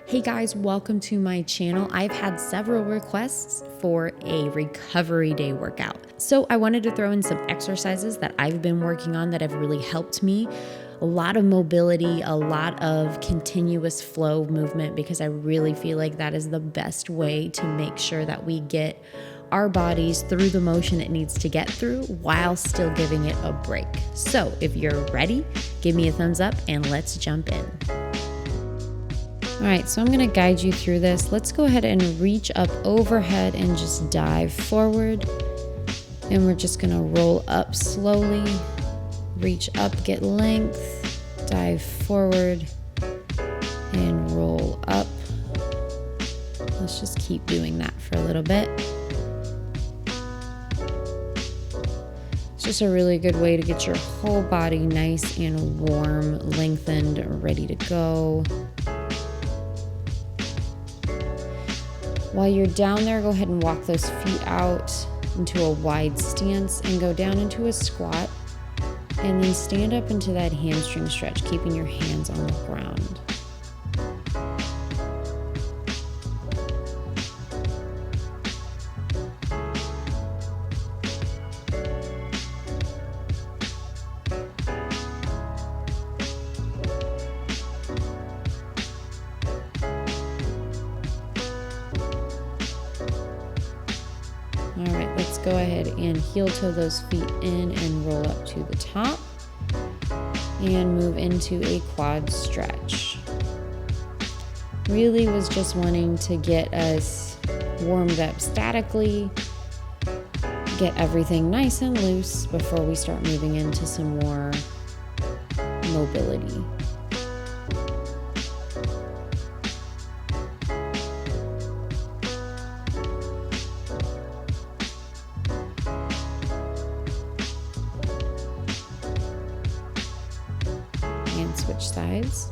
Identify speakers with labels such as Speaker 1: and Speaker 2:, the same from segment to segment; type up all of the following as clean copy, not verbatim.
Speaker 1: Hey guys, welcome to my channel. I've had several requests for a recovery day workout. So I wanted to throw in some exercises that I've been working on that have really helped me. A lot of mobility, a lot of continuous flow movement, because I really feel like that is the best way to make sure that we get our bodies through the motion it needs to get through while still giving it a break. So if you're ready, give me a thumbs up and let's jump in. All right, so I'm gonna guide you through this. Let's go ahead and reach up overhead and just dive forward. And we're just gonna roll up slowly, reach up, get length, dive forward, and roll up. Let's just keep doing that for a little bit. It's just a really good way to get your whole body nice and warm, lengthened, ready to go. While you're down there, go ahead and walk those feet out into a wide stance and go down into a squat. And then stand up into that hamstring stretch, keeping your hands on the ground. All right, let's go ahead and heel toe those feet in and roll up to the top and move into a quad stretch. Really was just wanting to get us warmed up statically, get everything nice and loose before we start moving into some more mobility. And switch sides.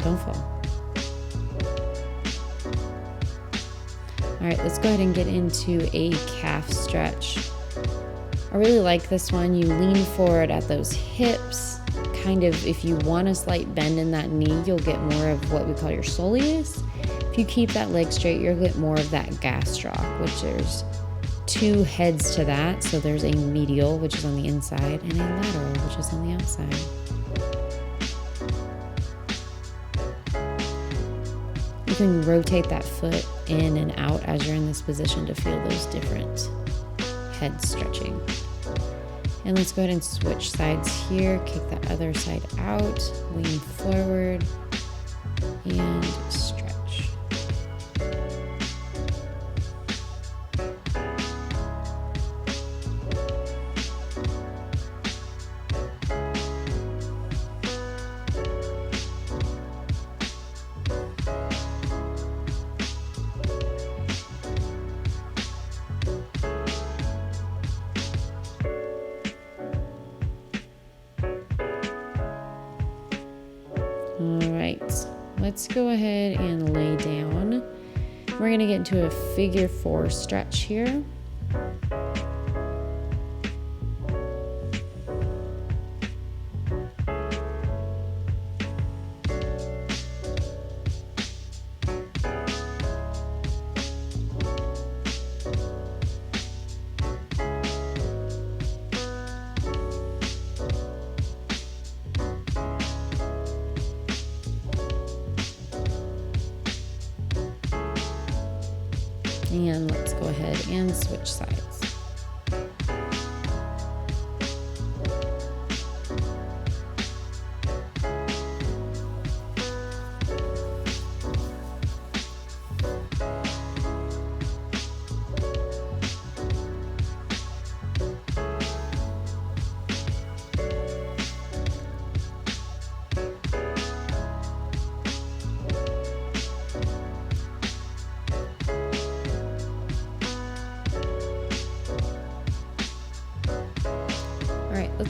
Speaker 1: Don't fall. All right, let's go ahead and get into a calf stretch. I really like this one. You lean forward at those hips. Kind of, if you want a slight bend in that knee, you'll get more of what we call your soleus. If you keep that leg straight, you'll get more of that gastroc, which there's two heads to that. So there's a medial, which is on the inside, and a lateral, which is on the outside. You can rotate that foot in and out as you're in this position to feel those different heads stretching. And let's go ahead and switch sides here. Kick the other side out, lean forward, and stretch. All right, let's go ahead and lay down. We're gonna get into a figure 4 stretch here. And let's go ahead and switch sides.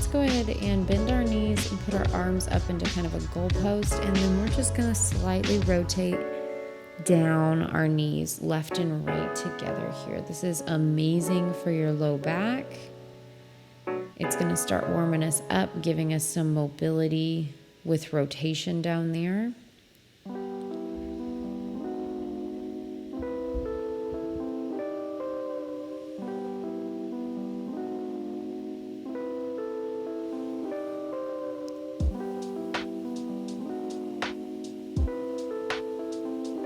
Speaker 1: let's go ahead and bend our knees and put our arms up into kind of a goalpost, and then we're just gonna slightly rotate down our knees left and right together here. This is amazing for your low back. It's gonna start warming us up, giving us some mobility with rotation down there.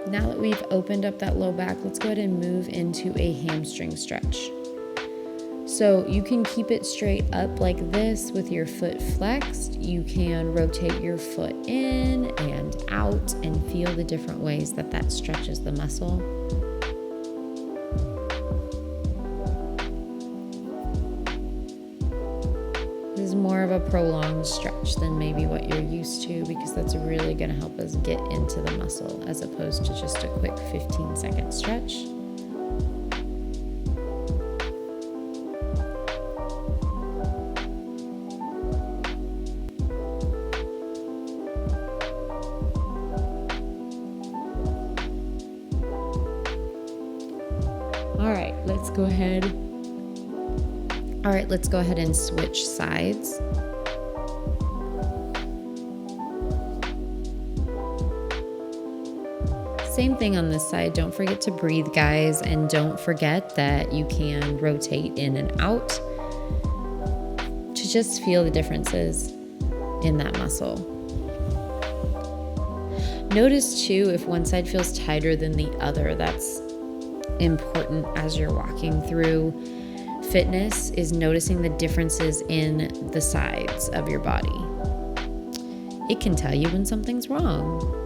Speaker 1: Now that we've opened up that low back, let's go ahead and move into a hamstring stretch. So you can keep it straight up like this with your foot flexed. You can rotate your foot in and out and feel the different ways that that stretches the muscle. This is more of a prolonged stretch than maybe what you're used to, because that's really going to help us get into the muscle as opposed to just a quick 15-second stretch. All right, let's go ahead and switch sides. Same thing on this side. Don't forget to breathe, guys, and don't forget that you can rotate in and out to just feel the differences in that muscle. Notice too if one side feels tighter than the other. That's important as you're walking through fitness, is noticing the differences in the sides of your body. It can tell you when something's wrong.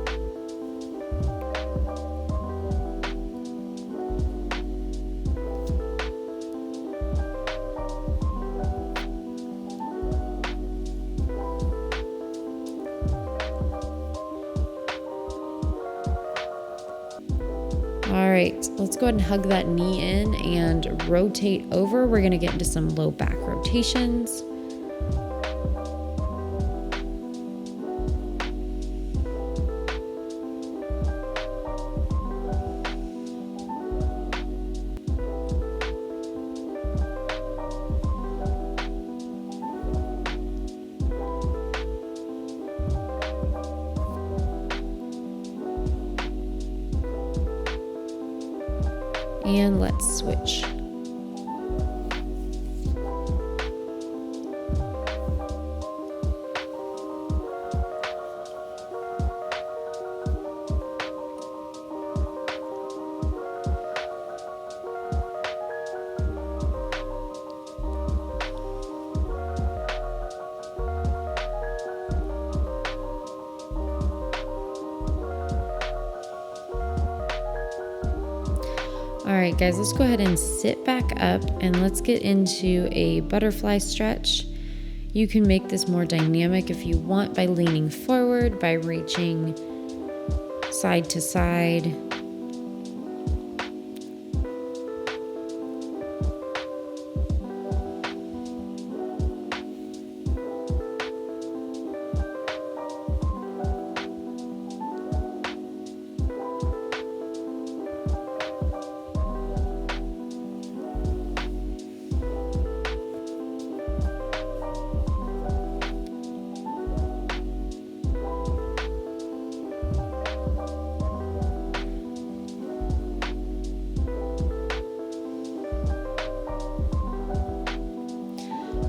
Speaker 1: All right, let's go ahead and hug that knee in and rotate over. We're gonna get into some low back rotations. And let's switch. All right, guys, let's go ahead and sit back up and let's get into a butterfly stretch. You can make this more dynamic if you want by leaning forward, by reaching side to side.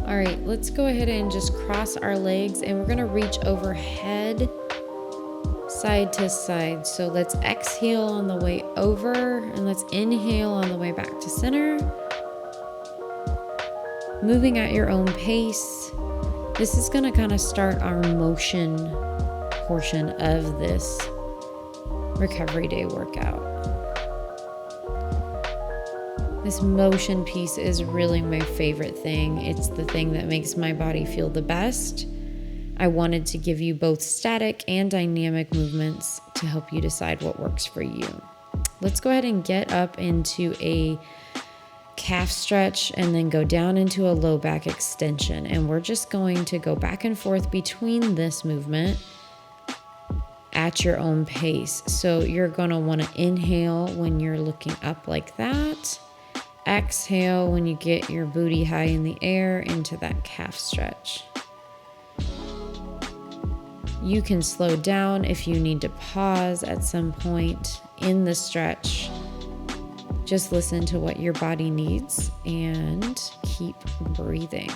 Speaker 1: All right, let's go ahead and just cross our legs and we're gonna reach overhead, side to side. So let's exhale on the way over and let's inhale on the way back to center. Moving at your own pace. This is gonna kind of start our motion portion of this recovery day workout. This motion piece is really my favorite thing. It's the thing that makes my body feel the best. I wanted to give you both static and dynamic movements to help you decide what works for you. Let's go ahead and get up into a calf stretch and then go down into a low back extension. And we're just going to go back and forth between this movement at your own pace. So you're going to want to inhale when you're looking up like that. Exhale when you get your booty high in the air into that calf stretch. You can slow down if you need to pause at some point in the stretch. Just listen to what your body needs and keep breathing.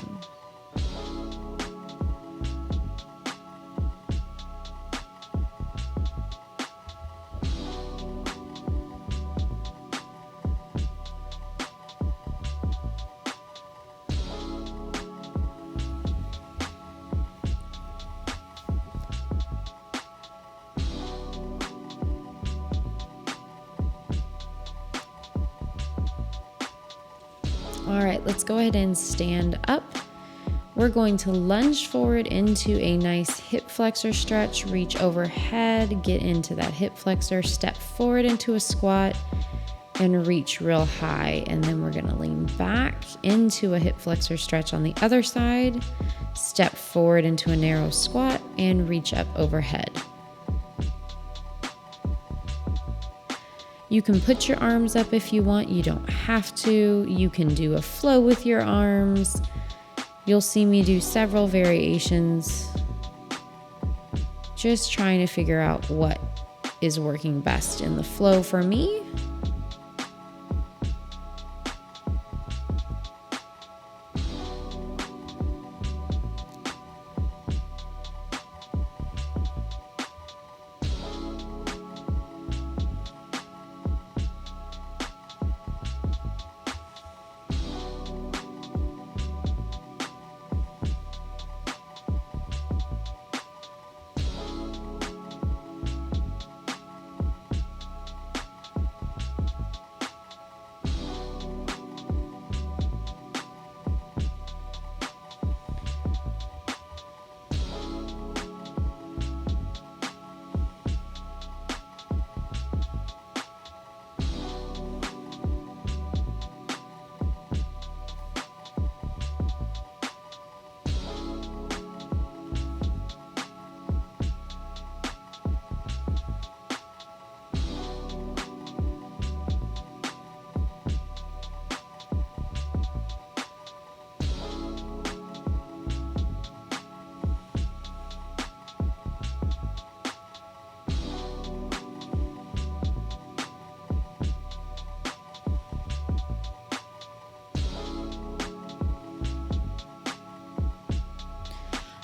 Speaker 1: All right, let's go ahead and stand up. We're going to lunge forward into a nice hip flexor stretch, reach overhead, get into that hip flexor, step forward into a squat and reach real high. And then we're gonna lean back into a hip flexor stretch on the other side, step forward into a narrow squat and reach up overhead. You can put your arms up if you want, you don't have to. You can do a flow with your arms. You'll see me do several variations, just trying to figure out what is working best in the flow for me.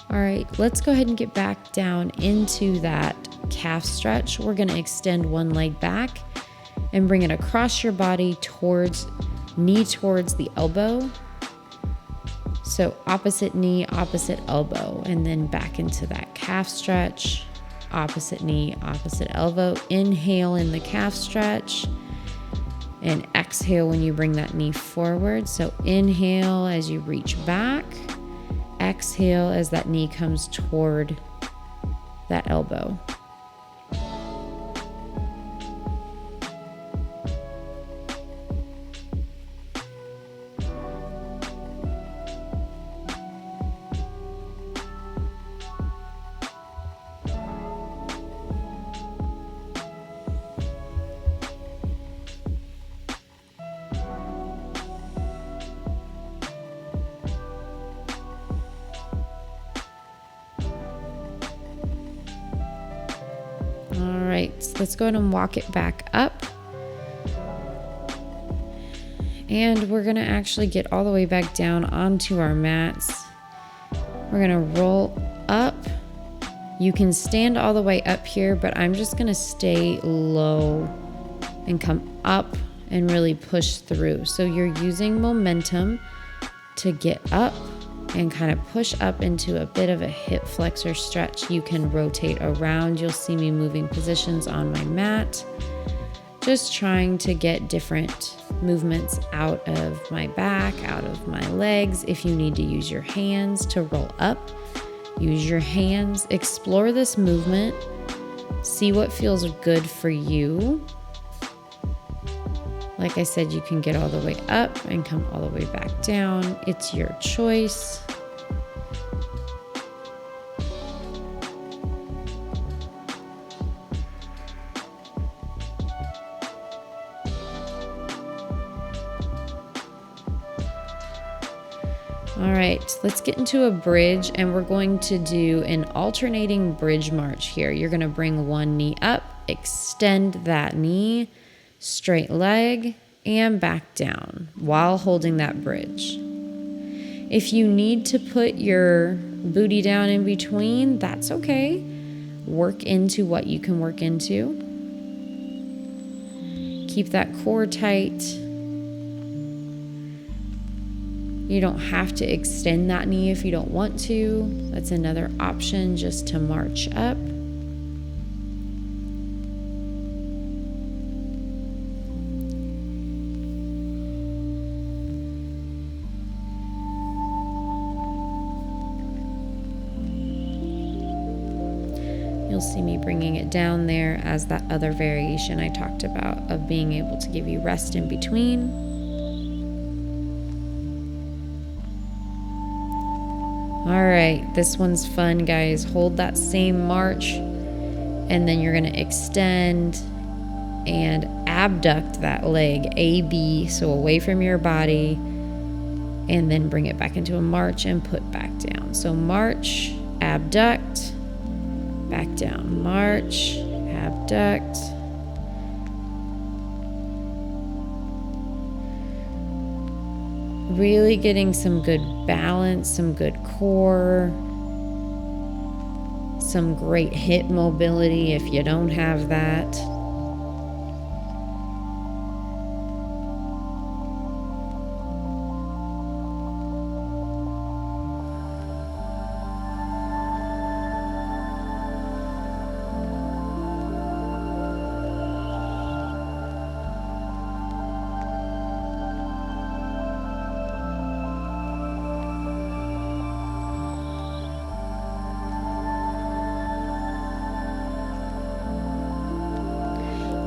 Speaker 1: All right, let's go ahead and get back down into that calf stretch. We're gonna extend one leg back and bring it across your body towards, knee towards the elbow. So opposite knee, opposite elbow, and then back into that calf stretch. Opposite knee, opposite elbow. Inhale in the calf stretch and exhale when you bring that knee forward. So inhale as you reach back. Exhale as that knee comes toward that elbow. All right, so let's go ahead and walk it back up. And we're gonna actually get all the way back down onto our mats. We're gonna roll up. You can stand all the way up here, but I'm just gonna stay low and come up and really push through. So you're using momentum to get up and kind of push up into a bit of a hip flexor stretch. You can rotate around. You'll see me moving positions on my mat, just trying to get different movements out of my back, out of my legs. If you need to use your hands to roll up, use your hands. Explore this movement. See what feels good for you. Like I said, you can get all the way up and come all the way back down. It's your choice. All right, let's get into a bridge, and we're going to do an alternating bridge march here. You're going to bring one knee up, extend that knee, straight leg, and back down while holding that bridge. If you need to put your booty down in between, that's okay. Work into what you can work into. Keep that core tight. You don't have to extend that knee if you don't want to. That's another option, just to march up. You'll see me bringing it down there as that other variation I talked about of being able to give you rest in between. All right, this one's fun, guys. Hold that same march, and then you're gonna extend and abduct that leg, AB, so away from your body, and then bring it back into a march and put back down. So march, abduct, back down, march, abduct. Really getting some good balance, some good core, some great hip mobility if you don't have that.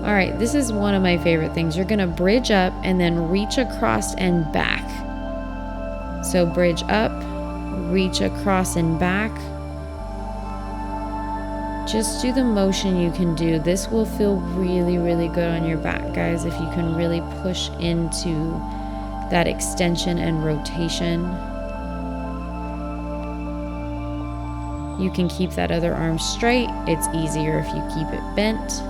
Speaker 1: All right, this is one of my favorite things. You're gonna bridge up and then reach across and back. So bridge up, reach across and back. Just do the motion you can do. This will feel really, really good on your back, guys, if you can really push into that extension and rotation. You can keep that other arm straight. It's easier if you keep it bent.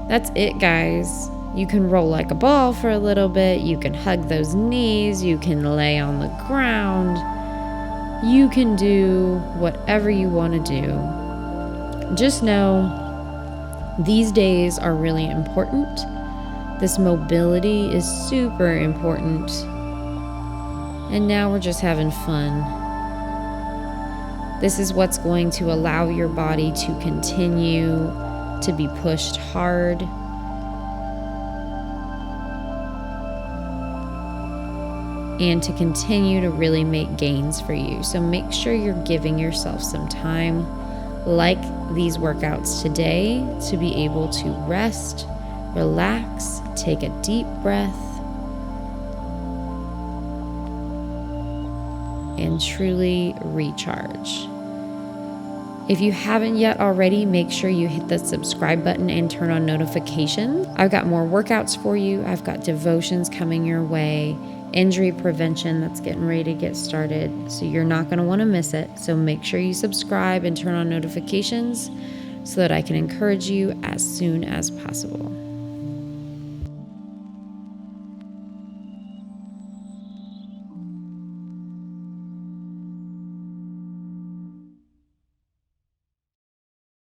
Speaker 1: That's it, guys. You can roll like a ball for a little bit. You can hug those knees. You can lay on the ground. You can do whatever you want to do. Just know these days are really important. This mobility is super important. And now we're just having fun. This is what's going to allow your body to continue to be pushed hard. And to continue to really make gains for you. So make sure you're giving yourself some time, like these workouts today, to be able to rest, relax, take a deep breath, and truly recharge. If you haven't yet already, make sure you hit the subscribe button and turn on notifications. I've got more workouts for you. I've got devotions coming your way, injury prevention that's getting ready to get started. So you're not going to want to miss it. So make sure you subscribe and turn on notifications so that I can encourage you as soon as possible.